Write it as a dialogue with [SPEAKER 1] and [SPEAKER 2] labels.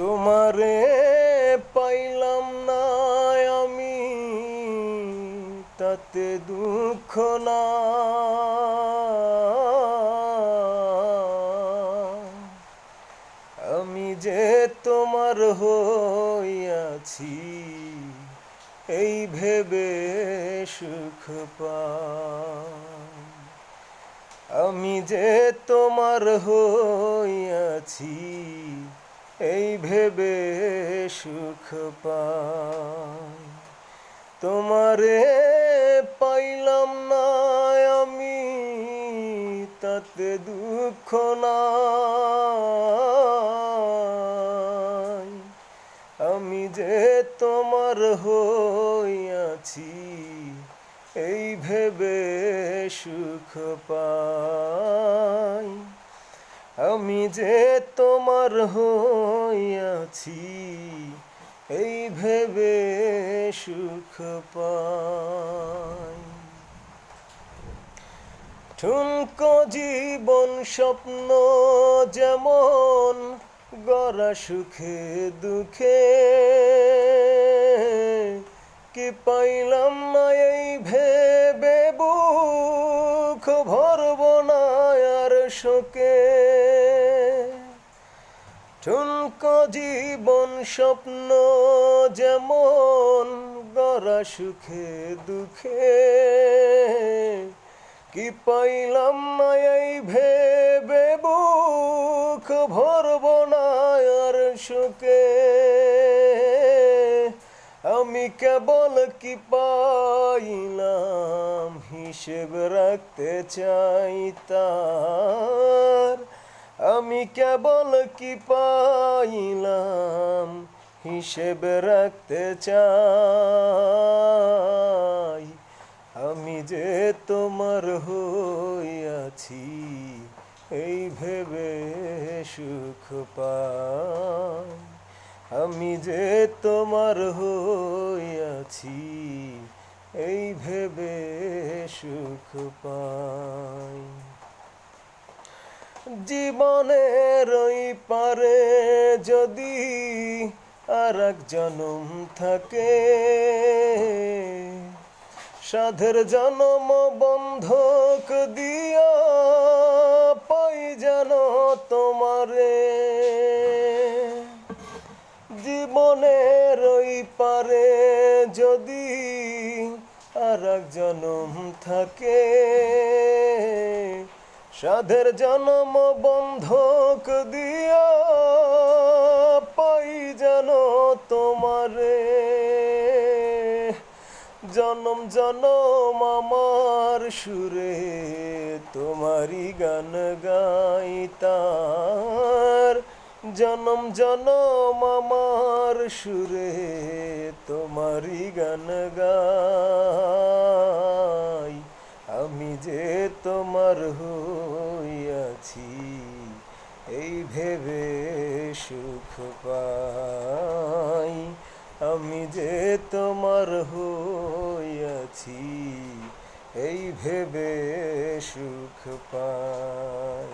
[SPEAKER 1] তোমারে পাইলাম না আমি, তাতে দুঃখ না। আমি যে তোমার হইয়াছি, এই ভেবে সুখ পাই। আমি যে তোমার হইয়াছি, এই ভেবে সুখ পাই। তোমারে পাইলাম না আমি, তাতে দুঃখ নাই। আমি যে তোমার হইয়াছি, এই ভেবে সুখ পাই। আমি যে তোমার হইয়াছি, এই ভেবে সুখ পাই। ঠুনকো জীবন স্বপ্ন যেমন গড়া সুখে দুঃখে, কি পাইলাম না এই ভেবে বুক ভরব না আর শোকে। ঠুনকো জীবন স্বপ্ন যেমন গড়া সুখে দুঃখে, কি পাইলাম না এই ভেবে বুক ভরব না আর শোকে। আমি কেবল কি পাইলাম, হিসেব রাখতে চাই তার। আমি কেবল কি পাইলাম, হিসেব রাখতে চাই। আমি যে তোমার হইয়াছি, এই ভেবে সুখ পাই। আমি যে তোমার হইয়াছি, এই ভেবে সুখ পাই। জীবনের ওই পারে যদি আর এক জনম থাকে, সাধের জনম বন্ধক দিয়া পাই যেন তোমারে। জীবনের ওই পারে যদি আর এক জনম থাকে, সাধের জনম বন্ধক দিয়া পাই যেন তোমারে। জনম জনম আমার সুরে তোমারই গান গাইতার। জনম জনম আমার সুরে তোমারই গান গাই। আমি যে তোমার হইয়াছি, এই ভেবে সুখ পাই। আমি যে তোমার হইয়াছি, এই ভেবে সুখ পাই।